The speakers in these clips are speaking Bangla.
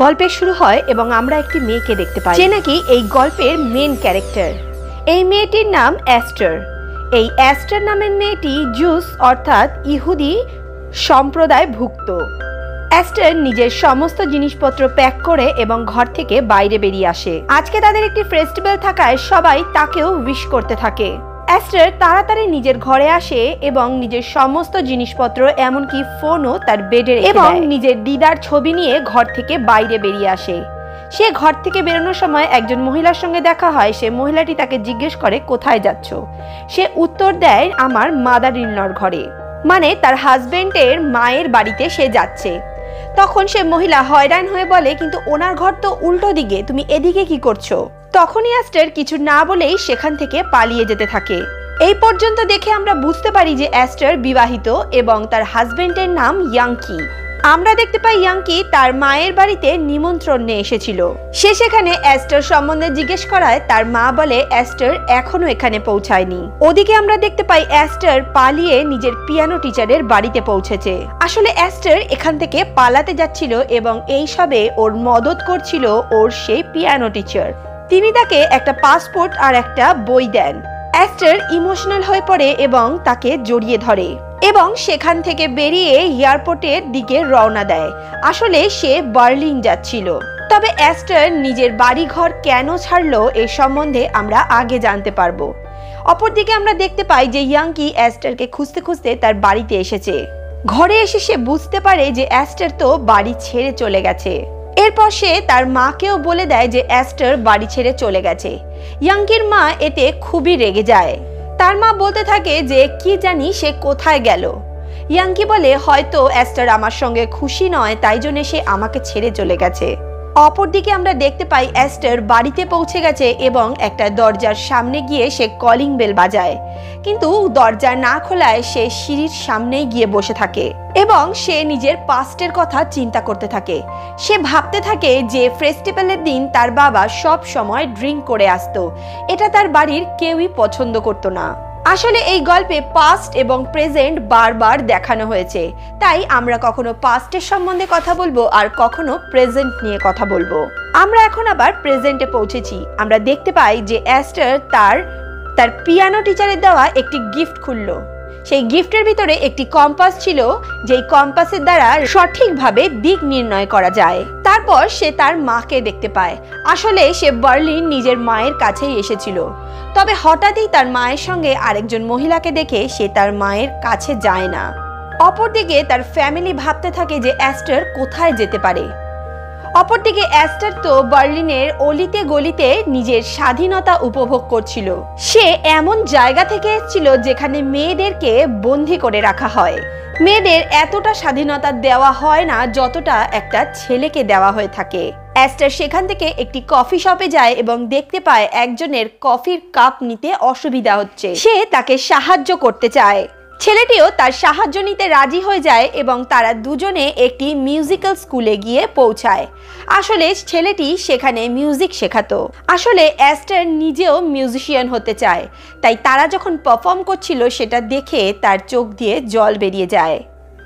গল্পের শুরু হয় এবং আমরা একটি মেয়েকে দেখতে পাই যে নাকি এই গল্পের মেন ক্যারেক্টার। এই মেয়েটির নাম অ্যাস্টার। এই অ্যাস্টার নামের মেয়েটি জুস অর্থাৎ ইহুদি সম্প্রদায় ভুক্ত। অ্যাস্টার নিজের সমস্ত জিনিসপত্র প্যাক করে এবং ঘর থেকে বাইরে বেরিয়ে আসে। আজকে তাদের একটি ফেস্টিভ্যাল থাকায় সবাই তাকেও উইশ করতে থাকে। অ্যাস্টার তাড়াতাড়ি নিজের ঘরে আসে এবং নিজের সমস্ত জিনিসপত্র এমনকি ফোনও তার বেডে এবং নিজের দিদার ছবি নিয়ে ঘর থেকে বাইরে বেরিয়ে আসে। সে ঘর থেকে বেরোনোর সময় একজন মহিলার সঙ্গে দেখা হয়। সে মহিলাটি তাকে জিজ্ঞেস করে কোথায় যাচ্ছ। সে উত্তর দেয় আমার মাদার ইন লর ঘরে, মানে তার হাজবেন্ডের মায়ের বাড়িতে সে যাচ্ছে। তখন সে মহিলা হয়রান হয়ে বলে কিন্তু ওনার ঘর তো উল্টো দিকে, তুমি এদিকে কি করছো? তখনই অ্যাস্টার কিছু না বলেই সেখান থেকে পালিয়ে যেতে থাকে। এই পর্যন্ত দেখে আমরা বুঝতে পারি যে অ্যাস্টার বিবাহিত এবং তার হাজবেন্ডের নাম ইয়াঙ্কি। আমরা দেখতে পাই ইয়াঙ্কি তার মায়ের বাড়িতে নিমন্ত্রণ নিয়ে এসেছিল। সে সেখানে অ্যাস্টার সম্বন্ধে জিজ্ঞেস করায় তার মা বলে অ্যাস্টার এখনো এখানে পৌঁছায়নি। ওদিকে আমরা দেখতে পাই অ্যাস্টার পালিয়ে নিজের পিয়ানো টিচারের বাড়িতে পৌঁছেছে। আসলে অ্যাস্টার এখান থেকে পালাতে যাচ্ছিল এবং এই সবে ওর মদত করছিল ওর সেই পিয়ানো টিচার। তিনি তাকে একটা পাসপোর্ট আর একটা বই দেন। অ্যাস্টার ইমোশনাল হয়ে পড়ে এবং তাকে জড়িয়ে ধরে এবং সেখান থেকে বেরিয়ে এয়ারপোর্টের দিকে রওনা দেয়। আসলে সে বার্লিন যাচ্ছিল। তবে অ্যাস্টার নিজের বাড়িঘর কেন ছাড়লো এ সম্বন্ধে আমরা আগে জানতে পারবো। অপরদিকে আমরা দেখতে পাই যে ইয়াঙ্কি অ্যাস্টারকে খুঁজতে খুঁজতে তার বাড়িতে এসেছে। ঘরে এসে সে বুঝতে পারে যে অ্যাস্টার তো বাড়ি ছেড়ে চলে গেছে। এরপর সে তার মাকেও বলে দেয় যে অ্যাস্টার বাড়ি ছেড়ে চলে গেছে। ইয়াঙ্কির মা এতে খুবই রেগে যায়। তার মা বলতে থাকে যে কি জানি সে কোথায় গেল। ইয়াঙ্কি বলে হয়তো অ্যাস্টার আমার সঙ্গে খুশি নয়, তাই জন্য সে আমাকে ছেড়ে চলে গেছে। অপরদিকে আমরা দেখতে পাই অ্যাস্টার বাড়িতে পৌঁছে গেছে এবং একটা দরজার সামনে গিয়ে সে কলিং বেল বাজায়, কিন্তু দরজা না খোলায় সে সিঁড়ির সামনেই গিয়ে বসে থাকে এবং সে নিজের পাস্টের কথা চিন্তা করতে থাকে। সে ভাবতে থাকে যে ফেস্টিভ্যালের দিন তার বাবা সব সময় ড্রিঙ্ক করে আসতো, এটা তার বাড়ির কেউই পছন্দ করতো না। আসলে এই গল্পে পাস্ট এবং প্রেজেন্ট বারবার দেখানো হয়েছে, তাই আমরা কখনো পাস্টের সম্বন্ধে কথা বলবো আর কখনো প্রেজেন্ট নিয়ে কথা বলবো। আমরা এখন আবার প্রেজেন্টে পৌঁছেছি। আমরা দেখতে পাই যে অ্যাস্টার তার পিয়ানো টিচারের দেওয়া একটি গিফট খুললো। সেই গিফটের ভিতরে একটি কম্পাস ছিল, যেই কম্পাসের দ্বারা সঠিকভাবে দিক নির্ণয় করা যায়। তারপর সে তার মাকে দেখতে পায়। আসলে সে বার্লিন নিজের মায়ের কাছেই এসেছিল, তবে হঠাৎই তার মায়ের সঙ্গে আরেকজন মহিলাকে দেখে সে তার মায়ের কাছে যায় না। অপরদিকে তার ফ্যামিলি ভাবতে থাকে যে অ্যাস্টার কোথায় যেতে পারে। অপরদিকে অ্যাস্টার তো বার্লিনের অলিতে গলিতে নিজের স্বাধীনতা উপভোগ করছিল। সে এমন জায়গা থেকে এসেছিল যেখানে মেয়েদেরকে বন্দী করে রাখা হয়। মেয়েদের এতটা স্বাধীনতা দেওয়া হয় না যতটা একটা ছেলেকে দেওয়া হয়ে থাকে। অ্যাস্টার সেখান থেকে একটি কফি শপে যায় এবং দেখতে পায় একজনের কফির কাপ নিতে অসুবিধা হচ্ছে। সে তাকে সাহায্য করতে চায়। ছেলেটিও তার সাহায্য নিতে রাজি হয়ে যায় এবং তারা দুজনে একটি মিউজিক্যাল স্কুলে গিয়ে পৌঁছায়। আসলে ছেলেটি সেখানে মিউজিক শেখাতো। আসলে অ্যাস্টার নিজেও মিউজিশিয়ান হতে চায়, তাই তারা যখন পারফর্ম করছিল সেটা দেখে তার চোখ দিয়ে জল বেরিয়ে যায়।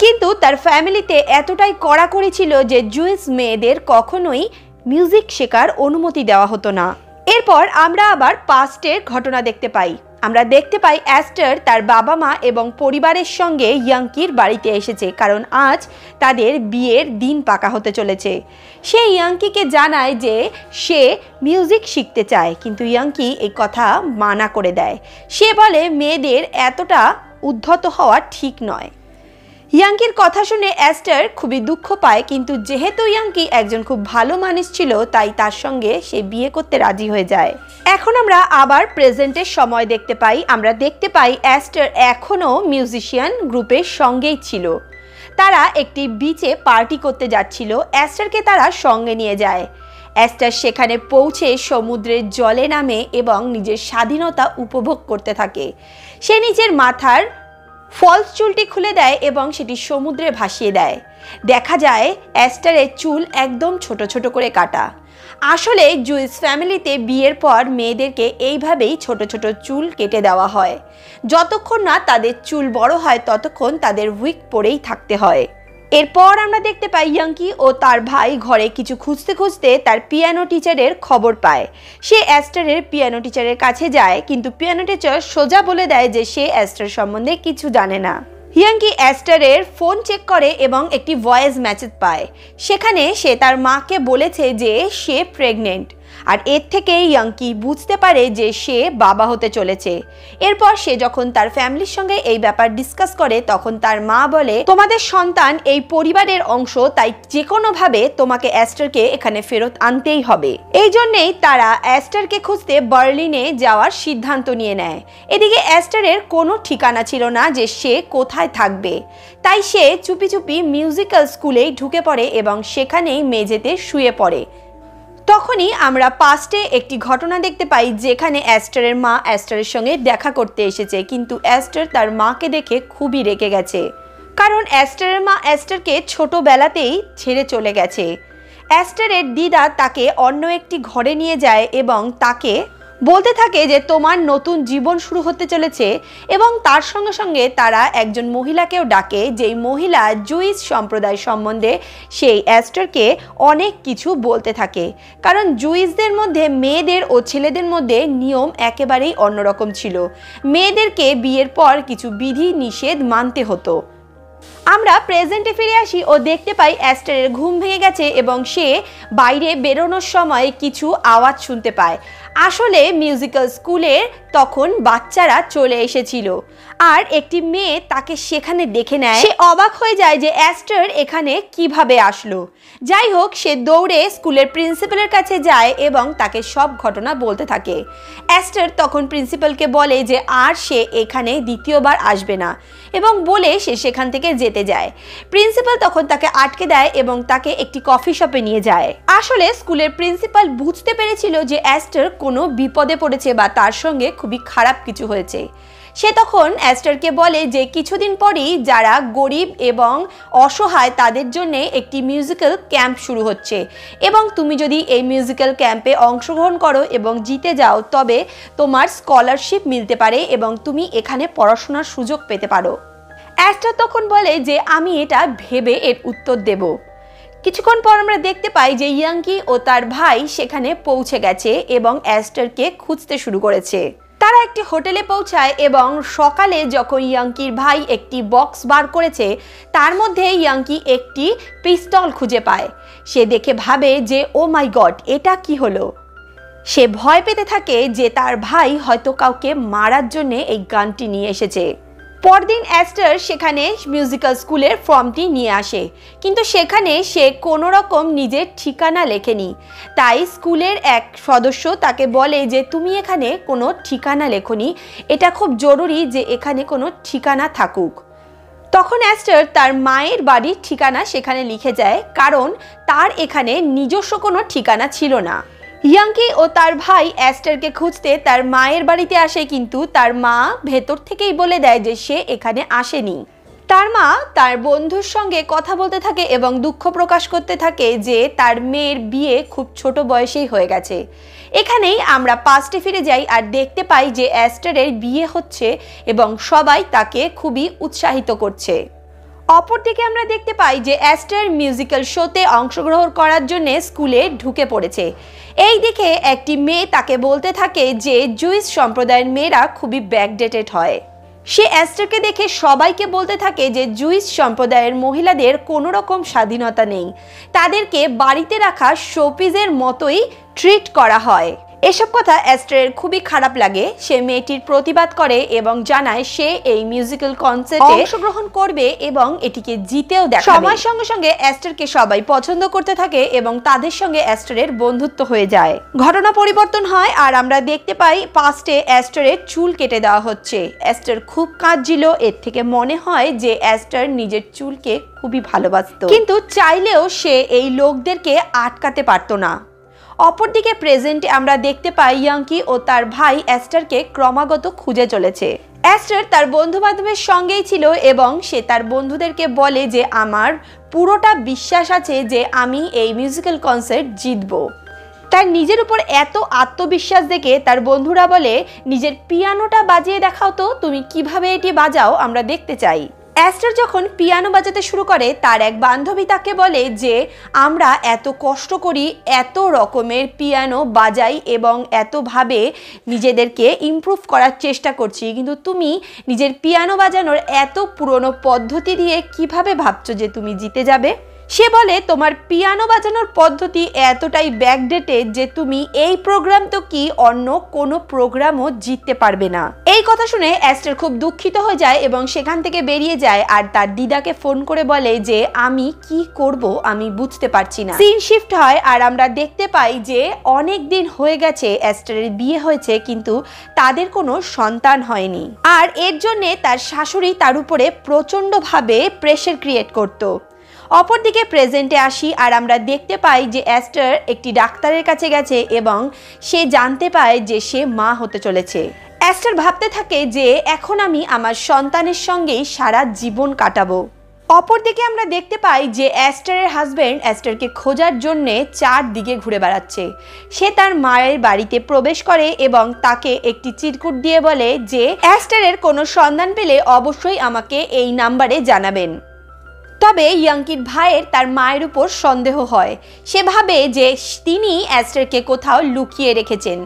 কিন্তু তার ফ্যামিলিতে এতটাই কড়াকড়ি ছিল যে জুইস মেয়েদের কখনোই মিউজিক শেখার অনুমতি দেওয়া হতো না। এরপর আমরা আবার পাস্টের ঘটনা দেখতে পাই। আমরা দেখতে পাই অ্যাস্টার তার বাবা মা এবং পরিবারের সঙ্গে ইয়াঙ্কির বাড়িতে এসেছে, কারণ আজ তাদের বিয়ের দিন পাকা হতে চলেছে। সে ইয়াঙ্কিকে জানায় যে সে মিউজিক শিখতে চায়, কিন্তু ইয়াঙ্কি এই কথা মানা করে দেয়। সে বলে মেয়েদের এতটা উদ্ধত হওয়া ঠিক নয়। ইয়াঙ্কির কথা শুনে অ্যাস্টার খুবই দুঃখ পায়, কিন্তু যেহেতু ইয়াঙ্কি একজন খুব ভালো মানুষ ছিল তাই তার সঙ্গে সে বিয়ে করতে রাজি হয়ে যায়। এখন আমরা আবার প্রেজেন্টের সময় দেখতে পাই। আমরা দেখতে পাই অ্যাস্টার এখনও মিউজিশিয়ান গ্রুপের সঙ্গেই ছিল। তারা একটি বিচে পার্টি করতে যাচ্ছিল। অ্যাস্টারকে তারা সঙ্গে নিয়ে যায়। অ্যাস্টার সেখানে পৌঁছে সমুদ্রের জলে নামে এবং নিজের স্বাধীনতা উপভোগ করতে থাকে। সে নিজের মাথার ফলস চুলটি খুলে দেয় এবং সেটি সমুদ্রে ভাসিয়ে দেয়। দেখা যায় অ্যাস্টারের চুল একদম ছোট ছোট করে কাটা। আসলে জুইস ফ্যামিলিতে বিয়ের পর মেয়েদেরকে এইভাবেই ছোট ছোট চুল কেটে দেওয়া হয়। যতক্ষণ না তাদের চুল বড় হয় ততক্ষণ তাদের উইগ পরেই থাকতে হয়। এরপর আমরা দেখতে পাই ইয়াংকি ও তার ভাই ঘরে কিছু খুঁজতে খুঁজতে তার পিয়ানো টিচারের খবর পায়। সে অ্যাস্টারের পিয়ানো টিচারের কাছে যায়, কিন্তু পিয়ানো টিচার সোজা বলে দেয় যে সে অ্যাস্টার সম্বন্ধে কিছু জানে না। ইয়াংকি অ্যাস্টারের ফোন চেক করে এবং একটি ভয়েস মেসেজ পায়। সেখানে সে তার মাকে বলেছে যে সে প্রেগনেন্ট, আর এর থেকে ইয়াংকি বুঝতে পারে যে সে বাবা হতে চলেছে। এরপর সে যখন তার ফ্যামিলির সঙ্গে এই ব্যাপার ডিসকাস করে তখন তার মা বলে, তোমাদের সন্তান এই পরিবারের অংশ, তাই যে কোনোভাবে তোমাকে অ্যাস্টারকে এখানে ফেরত আনতেই হবে। এই জন্যেই তারা অ্যাস্টারকে খুঁজতে বার্লিনে যাওয়ার সিদ্ধান্ত নিয়ে নেয়। এদিকে অ্যাস্টারের কোনো ঠিকানা ছিল না যে সে কোথায় থাকবে, তাই সে চুপি চুপি মিউজিক্যাল স্কুলেই ঢুকে পড়ে এবং সেখানেই মেঝেতে শুয়ে পড়ে। তখনই আমরা পাস্টে একটি ঘটনা দেখতে পাই যেখানে অ্যাস্টারের মা অ্যাস্টারের সঙ্গে দেখা করতে এসেছে, কিন্তু অ্যাস্টার তার মাকে দেখে খুবই রেগে গেছে, কারণ অ্যাস্টারের মা অ্যাস্টারকে ছোটবেলাতেই ছেড়ে চলে গেছে। অ্যাস্টারের দিদা তাকে অন্য একটি ঘরে নিয়ে যায় এবং তাকে বলতে থাকে যে তোমার নতুন জীবন শুরু হতে চলেছে, এবং তার সঙ্গে সঙ্গে তারা একজন মহিলাকেও ডাকে, যেই মহিলা জুইস সম্প্রদায় সম্বন্ধে সেই অ্যাস্টারকে অনেক কিছু বলতে থাকে, কারণ জুইসদের মধ্যে মেয়েদের ও ছেলেদের মধ্যে নিয়ম একেবারেই অন্যরকম ছিল। মেয়েদেরকে বিয়ের পর কিছু বিধি নিষেধ মানতে হতো। আমরা প্রেজেন্টে ফিরে আসি ও দেখতে পাই অ্যাস্টারের ঘুম ভেঙে গেছে এবং সে বাইরে বেরোনোর সময় কিছু আওয়াজ শুনতে পায়। আসলে মিউজিক্যাল স্কুলের তখন বাচ্চারা চলে এসেছিল, আর একটি মেয়ে তাকে সেখানে দেখে নেয়। সে অবাক হয়ে যায় যে অ্যাস্টার এখানে কিভাবে আসলো। যাই হোক, সে দৌড়ে স্কুলের প্রিন্সিপালের কাছে যায় এবং তাকে সব ঘটনা বলতে থাকে। অ্যাস্টার তখন প্রিন্সিপালকে বলে যে আর সে এখানে দ্বিতীয়বার আসবে না, এবং বলে সে সেখান থেকে যেতে যায়। প্রিন্সিপাল তখন তাকে আটকে দেয় এবং তাকে একটি কফি শপে নিয়ে যায়। আসলে স্কুলের প্রিন্সিপাল বুঝতে পেরেছিল যে অ্যাস্টার কোনো বিপদে পড়েছে বা তার সঙ্গে খুবই খারাপ কিছু হয়েছে। সে তখন অ্যাস্টারকে বলে যে কিছুদিন পরেই যারা গরিব এবং অসহায় তাদের জন্য একটি মিউজিক্যাল ক্যাম্প শুরু হচ্ছে, এবং তুমি যদি এই মিউজিক্যাল ক্যাম্পে অংশগ্রহণ করো এবং জিতে যাও তবে তোমার স্কলারশিপ মিলতে পারে এবং তুমি এখানে পড়াশোনার সুযোগ পেতে পারো। অ্যাস্টার তখন বলে যে আমি এটা ভেবে এর উত্তর দেব। কিছুক্ষণ পর আমরা দেখতে পাই যে ইয়াংকি ও তার ভাই সেখানে পৌঁছে গেছে এবং অ্যাস্টারকে খুঁজতে শুরু করেছে। তারা একটি হোটেলে পৌঁছায় এবং সকালে যখন ইয়াংকির ভাই একটি বক্স বার করেছে তার মধ্যে ইয়াংকি একটি পিস্তল খুঁজে পায়। সে দেখে ভাবে যে ও মাই গড, এটা কি হলো। সে ভয় পেতে থাকে যে তার ভাই হয়তো কাউকে মারার জন্য এই গানটি নিয়ে এসেছে। পরদিন অ্যাস্টার সেখানে মিউজিক্যাল স্কুলের ফর্মটি নিয়ে আসে, কিন্তু সেখানে সে কোনো রকম নিজের ঠিকানা লেখেনি। তাই স্কুলের এক সদস্য তাকে বলে যে তুমি এখানে কোনো ঠিকানা লেখনি, এটা খুব জরুরি যে এখানে কোনো ঠিকানা থাকুক। তখন অ্যাস্টার তার মায়ের বাড়ির ঠিকানা সেখানে লিখে যায়, কারণ তার এখানে নিজস্ব কোনো ঠিকানা ছিল না। ইয়াংকি ও তার ভাই অ্যাস্টারকে খুঁজতে তার মায়ের বাড়িতে আসে, কিন্তু তার মা ভেতর থেকেই বলে দেয় যে সে এখানে আসেনি। তার মা তার বন্ধুর সঙ্গে কথা বলতে থাকে এবং দুঃখ প্রকাশ করতে থাকে যে তার মেয়ের বিয়ে খুব ছোট বয়সেই হয়ে গেছে। এখানেই আমরা পাস্টে ফিরে যাই আর দেখতে পাই যে অ্যাস্টারের বিয়ে হচ্ছে এবং সবাই তাকে খুবই উৎসাহিত করছে। অপরদিকে আমরা দেখতে পাই যে অ্যাস্টার মিউজিক্যাল শোতে অংশগ্রহণ করার জন্য স্কুলে ঢুকে পড়েছে। এই দিকে একটি মেয়ে তাকে বলতে থাকে যে জুইস সম্প্রদায়ের মেয়েরা খুবই ব্যাকডেটেড হয়। সে অ্যাস্টারকে দেখে সবাইকে বলতে থাকে যে জুইস সম্প্রদায়ের মহিলাদের কোনো রকম স্বাধীনতা নেই, তাদেরকে বাড়িতে রাখা শোপিসের মতোই ট্রিট করা হয়। এসব কথা অ্যাস্টারের খুবই খারাপ লাগে। সে মেয়েটির প্রতিবাদ করে এবং জানায় সে এই মিউজিক্যাল কনসার্টে অংশগ্রহণ করবে এবং এটিকে জিতেও দেখাবে। সময়ের সঙ্গে সঙ্গে অ্যাস্টারকে সবাই পছন্দ করতে থাকে এবং তাদের সঙ্গে অ্যাস্টারের বন্ধুত্ব হয়ে যায়। ঘটনা পরিবর্তন হয় আর আমরা দেখতে পাই পাস্টে অ্যাস্টারের চুল কেটে দেওয়া হচ্ছে। অ্যাস্টার খুব কাঁদছিল, এর থেকে মনে হয় যে অ্যাস্টার নিজের চুলকে খুবই ভালোবাসতো, কিন্তু চাইলেও সে এই লোকদেরকে আটকাতে পারতো না। অপরদিকে প্রেজেন্টে আমরা দেখতে পাই ইয়াংকি ও তার ভাই অ্যাস্টারকে ক্রমাগত খুঁজে চলেছে। অ্যাস্টার তার বন্ধু বান্ধবের সঙ্গেই ছিল এবং সে তার বন্ধুদেরকে বলে যে আমার পুরোটা বিশ্বাস আছে যে আমি এই মিউজিক্যাল কনসার্ট জিতব। তার নিজের উপর এত আত্মবিশ্বাস দেখে তার বন্ধুরা বলে নিজের পিয়ানোটা বাজিয়ে দেখাও তো, তুমি কিভাবে এটি বাজাও আমরা দেখতে চাই। অ্যাস্টার যখন পিয়ানো বাজাতে শুরু করে তার এক বান্ধবী তাকে বলে যে আমরা এত কষ্ট করি, এত রকমের পিয়ানো বাজাই এবং এতভাবে নিজেদেরকে ইমপ্রুভ করার চেষ্টা করছি, কিন্তু তুমি নিজের পিয়ানো বাজানোর এত পুরনো পদ্ধতি দিয়ে কিভাবে ভাবছো যে তুমি জিতে যাবে। সে বলে তোমার পিয়ানো বাজানোর পদ্ধতি এতটাই ব্যাকডেটেড যে তুমি এই প্রোগ্রাম তো কি অন্য কোনো প্রোগ্রামও জিততে পারবে না। এই কথা শুনে অ্যাস্টার খুব দুঃখিত হয়ে যায় এবং সেখান থেকে বেরিয়ে যায় আর তার দিদাকে ফোন করে বলে যে আমি কি করব আমি বুঝতে পারছি না। সিন শিফট হয় আর আমরা দেখতে পাই যে অনেক দিন হয়ে গেছে অ্যাস্টারের বিয়ে হয়েছে কিন্তু তাদের কোনো সন্তান হয়নি, আর এর জন্যে তার শাশুড়ি তার উপরে প্রচণ্ডভাবে প্রেশার ক্রিয়েট করতো। অপরদিকে প্রেজেন্টে আসি আর আমরা দেখতে পাই যে অ্যাস্টার একটি ডাক্তারের কাছে গেছে এবং সে জানতে পায় যে সে মা হতে চলেছে। অ্যাস্টার ভাবতে থাকে যে এখন আমি আমার সন্তানের সঙ্গেই সারা জীবন কাটাবো। অপরদিকে আমরা দেখতে পাই যে অ্যাস্টারের হাজব্যান্ড অ্যাস্টারকে খোঁজার জন্যে চারদিকে ঘুরে বেড়াচ্ছে। সে তার মায়ের বাড়িতে প্রবেশ করে এবং তাকে একটি চিরকুট দিয়ে বলে যে অ্যাস্টারের কোনো সন্ধান পেলে অবশ্যই আমাকে এই নাম্বারে জানাবেন। তবে ইয়াঙ্কির ভাইয়ের তার মায়ের উপর সন্দেহ হয়। সে ভাবে যে তিনি অ্যাস্টারকে কোথাও লুকিয়ে রেখেছেন,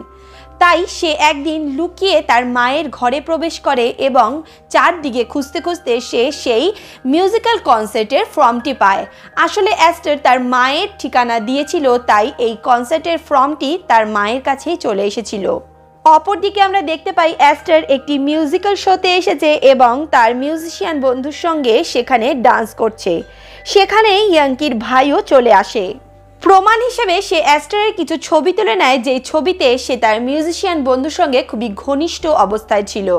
তাই সে একদিন লুকিয়ে তার মায়ের ঘরে প্রবেশ করে এবং চারদিকে খুঁজতে খুঁজতে সে সেই মিউজিক্যাল কনসার্টের ফর্মটি পায়। আসলে অ্যাস্টার তার মায়ের ঠিকানা দিয়েছিল, তাই এই কনসার্টের ফর্মটি তার মায়ের কাছেই চলে এসেছিল। অপরদিকে আমরা দেখতে পাই অ্যাস্টার একটি মিউজিক্যাল শোতে এসেছে এবং তার মিউজিশিয়ান বন্ধুর সঙ্গে সেখানে ডান্স করছে। সেখানে ইয়াঙ্কির ভাইও চলে আসে। প্রমাণ হিসেবে সে অ্যাস্টারের কিছু ছবি তুলে নেয়, যে ছবিতে সে তার মিউজিশিয়ান বন্ধুর সঙ্গে খুবই ঘনিষ্ঠ অবস্থায় ছিল।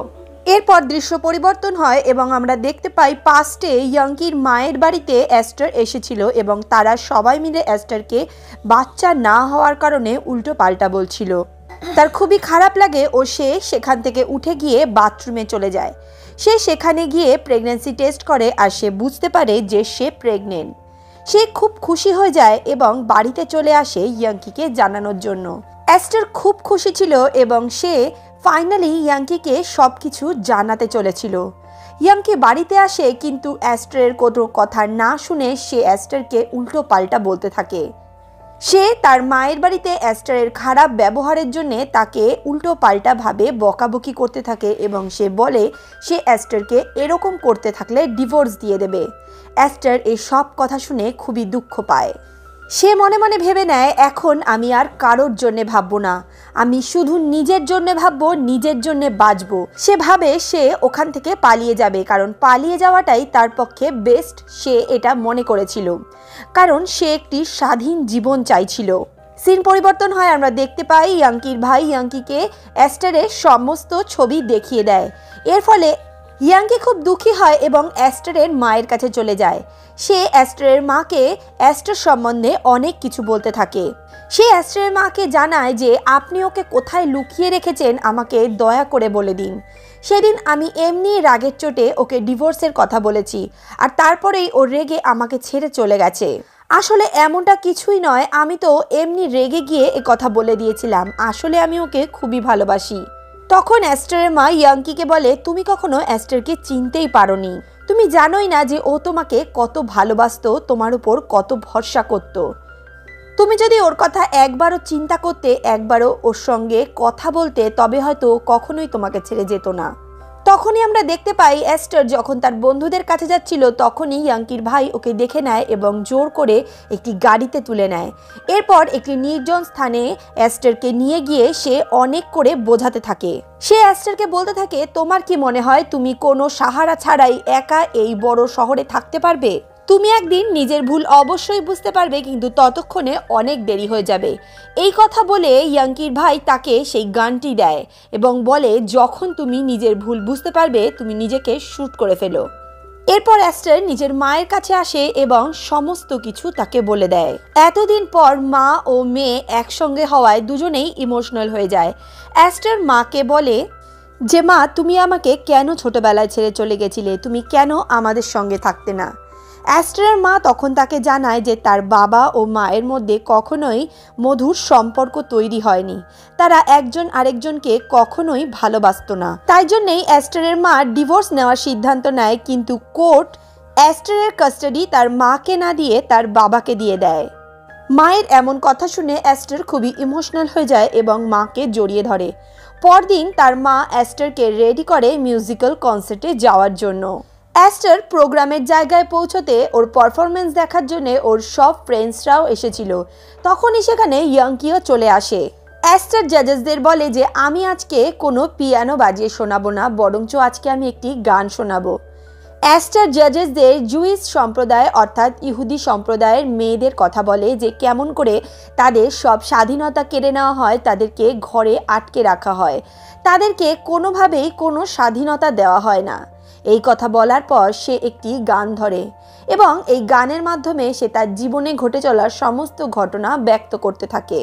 এরপর দৃশ্য পরিবর্তন হয় এবং আমরা দেখতে পাই পাস্টে ইয়াঙ্কির মায়ের বাড়িতে অ্যাস্টার এসেছিল এবং তারা সবাই মিলে অ্যাস্টারকে বাচ্চা না হওয়ার কারণে উল্টো পাল্টা বলছিল। তার খুবই খারাপ লাগে ও সে সেখান থেকে উঠে গিয়ে বাথরুমে চলে যায়। সে সেখানে গিয়ে প্রেগন্যান্সি টেস্ট করে আর সে বুঝতে পারে যে সে প্রেগনেন্ট। সে খুব খুশি হয়ে যায় এবং বাড়িতে চলে আসে ইয়াঙ্কিকে জানানোর জন্য। অ্যাস্টার খুব খুশি ছিল এবং সে ফাইনালি ইয়াঙ্কিকে সব কিছু জানাতে চলেছিল। ইয়াঙ্কি বাড়িতে আসে কিন্তু অ্যাস্টারের কোনো কথা না শুনে সে অ্যাস্টারকে উল্টো পাল্টা বলতে থাকে। সে তার মায়ের বাড়িতে অ্যাস্টারের খারাপ ব্যবহারের জন্য তাকে উল্টো পাল্টা ভাবে বকাবকি করতে থাকে এবং সে বলে সে অ্যাস্টারকে এরকম করতে থাকলে ডিভোর্স দিয়ে দেবে। অ্যাস্টার এই সব কথা শুনে খুবই দুঃখ পায়। সে মনে মনে ভেবে নেয় এখন আমি আর কারোর জন্য ভাববো না, আমি শুধু নিজের জন্য ভাববো, নিজের জন্য বাঁচবো। সে ভাবে সে ওখান থেকে পালিয়ে যাবে, কারণ পালিয়ে যাওয়াটাই তার পক্ষে বেস্ট। সে এটা মনে করেছিল কারণ সে একটি স্বাধীন জীবন চাইছিল। সিন পরিবর্তন হয়, আমরা দেখতে পাই ইয়াঙ্কির ভাই ইয়াঙ্কিকে অ্যাস্টারের সমস্ত ছবি দেখিয়ে দেয়। এর ফলে ইয়াঙ্কি খুব দুঃখী হয় এবং অ্যাস্টারের মায়ের কাছে চলে যায়। সে অ্যাস্টারের মাকে অ্যাস্টার সম্বন্ধে অনেক কিছু বলতে থাকে। সে অ্যাস্টারের মাকে জানায় যে আপনি ওকে কোথায় লুকিয়ে রেখেছেন আমাকে দয়া করে বলে দিন। সেদিন আমি এমনি রাগের চোটে ওকে ডিভোর্সের কথা বলেছি আর তারপরেই ও রেগে আমাকে ছেড়ে চলে গেছে। আসলে এমনটা কিছুই নয়, আমি তো এমনি রেগে গিয়ে এ কথা বলে দিয়েছিলাম। আসলে আমি ওকে খুবই ভালোবাসি। তখন অ্যাস্টারের মা ইয়াঙ্কিকে বলে তুমি কখনো অ্যাস্টারকে চিনতেই পারোনি, তুমি জানোই না যে ও তোমাকে কত ভালোবাসতো, তোমার উপর কত ভরসা করত। তুমি যদি ওর কথা একবারও চিন্তা করতে, একবারও ওর সঙ্গে কথা বলতে, তবে হয়তো কখনোই তোমাকে ছেড়ে যেত না। তখনই আমরা দেখতে পাই অ্যাস্টার যখন তার বন্ধুদের কাছে যাচ্ছিল তখনই ইয়াঙ্কির ভাই ওকে দেখে নেয় এবং জোর করে একটি গাড়িতে তুলে নেয়। এরপর একটি নির্জন স্থানে অ্যাস্টারকে নিয়ে গিয়ে সে অনেক করে বোঝাতে থাকে। সে অ্যাস্টারকে বলতে থাকে তোমার কি মনে হয় তুমি কোনো সাহারা ছাড়াই একা এই বড় শহরে থাকতে পারবে? তুমি একদিন নিজের ভুল অবশ্যই বুঝতে পারবে, কিন্তু ততক্ষণে অনেক দেরি হয়ে যাবে। এই কথা বলে ইয়াঙ্কির ভাই তাকে সেই গানটি দেয় এবং বলে যখন তুমি নিজের ভুল বুঝতে পারবে তুমি নিজেকে শুট করে ফেলো। এরপর অ্যাস্টার নিজের মায়ের কাছে আসে এবং সমস্ত কিছু তাকে বলে দেয়। এতদিন পর মা ও মেয়ে একসঙ্গে হওয়ায় দুজনেই ইমোশনাল হয়ে যায়। অ্যাস্টার মাকে বলে যে মা তুমি আমাকে কেন ছোটবেলায় ছেড়ে চলে গেছিলে, তুমি কেন আমাদের সঙ্গে থাকতে না? অ্যাস্টারের মা তখন তাকে জানায় যে তার বাবা ও মায়ের মধ্যে কখনোই মধুর সম্পর্ক তৈরি হয়নি, তারা একজন আরেকজনকে কখনোই ভালোবাসতো না। তাই জন্যই অ্যাস্টারের মা ডিভোর্স নেওয়ার সিদ্ধান্ত নেয়, কিন্তু কোর্ট অ্যাস্টারের কাস্টাডি তার মাকে না দিয়ে তার বাবাকে দিয়ে দেয়। মায়ের এমন কথা শুনে অ্যাস্টার খুবই ইমোশনাল হয়ে যায় এবং মাকে জড়িয়ে ধরে। পরদিন তার মা অ্যাস্টারকে রেডি করে মিউজিক্যাল কনসার্টে যাওয়ার জন্য। অ্যাস্টার প্রোগ্রামের জায়গায় পৌঁছতে ওর পারফরমেন্স দেখার জন্য ওর সব ফ্রেন্ডসরাও এসেছিল। তখনই সেখানে ইয়াংকিও চলে আসে। অ্যাস্টার জাজেসদের বলে যে আমি আজকে কোনো পিয়ানো বাজিয়ে শোনাবো না, বরঞ্চ আজকে আমি একটি গান শোনাবো। অ্যাস্টার জাজেসদের জুইস সম্প্রদায় অর্থাৎ ইহুদি সম্প্রদায়ের মেয়েদের কথা বলে যে কেমন করে তাদের সব স্বাধীনতা কেড়ে নেওয়া হয়, তাদেরকে ঘরে আটকে রাখা হয়, তাদেরকে কোনোভাবেই কোনো স্বাধীনতা দেওয়া হয় না। এই কথা বলার পর সে একটি গান ধরে এবং এই গানের মাধ্যমে সে তার জীবনে ঘটে চলার সমস্ত ঘটনা ব্যক্ত করতে থাকে।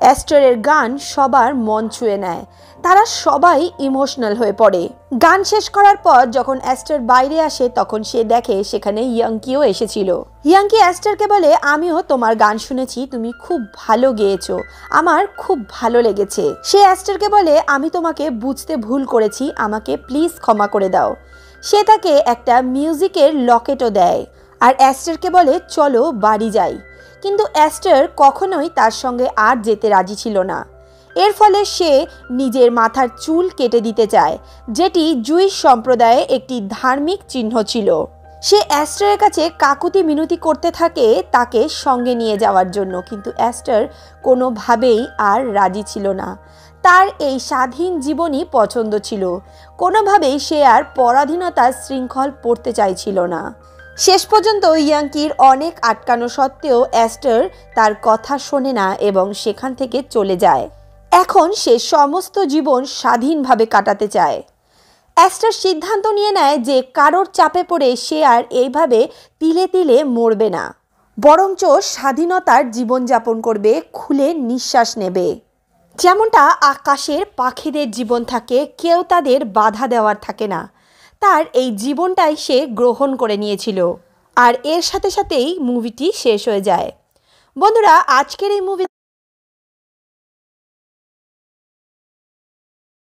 অ্যাস্টারের গান সবার মন ছুঁয়ে নেয়, তারা সবাই ইমোশনাল হয়ে পড়ে। গান শেষ করার পর যখন অ্যাস্টার বাইরে আসে তখন সে দেখে সেখানে ইয়াংকিও এসেছিল। ইয়াংকি অ্যাস্টারকে বলে আমিও তোমার গান শুনেছি, তুমি খুব ভালো গেয়েছো, আমার খুব ভালো লেগেছে। সে অ্যাস্টারকে বলে আমি তোমাকে বুঝতে ভুল করেছি, আমাকে প্লিজ ক্ষমা করে দাও। সে তাকে একটা মিউজিকের লকেটও দেয় আর অ্যাস্টারকে বলে চলো বাড়ি যাই, কিন্তু অ্যাস্টার কখনোই তার সঙ্গে আর যেতে রাজি ছিল না। এর ফলে সে নিজের মাথার চুল কেটে দিতে চায়, যেটি জুইশ সম্প্রদায়ে একটি ধার্মিক চিহ্ন ছিল। সে অ্যাস্টারের কাছে কাকুতি মিনতি করতে থাকে তাকে সঙ্গে নিয়ে যাওয়ার জন্য, কিন্তু অ্যাস্টার কোনোভাবেই আর রাজি ছিল না। তার এই স্বাধীন জীবনই পছন্দ ছিল, কোনোভাবেই সে আর পরাধীনতার শৃঙ্খল পড়তে চাইছিল না। শেষ পর্যন্ত ইয়াংকির অনেক আটকানো সত্ত্বেও অ্যাস্টার তার কথা শোনে না এবং সেখান থেকে চলে যায়। এখন সে সমস্ত জীবন স্বাধীনভাবে কাটাতে চায়। অ্যাস্টার সিদ্ধান্ত নিয়ে নেয় যে কারোর চাপে পড়ে সে আর এইভাবে তিলে তিলে মরবে না, বরঞ্চ স্বাধীনতার জীবনযাপন করবে, খুলে নিঃশ্বাস নেবে। যেমনটা আকাশের পাখিদের জীবন থাকে, কেউ তাদের বাধা দেওয়ার থাকে না, তার এই জীবনটাই সে গ্রহণ করে নিয়েছিল। আর এর সাথে সাথেই মুভিটি শেষ হয়ে যায়। বন্ধুরা, আজকের এই মুভি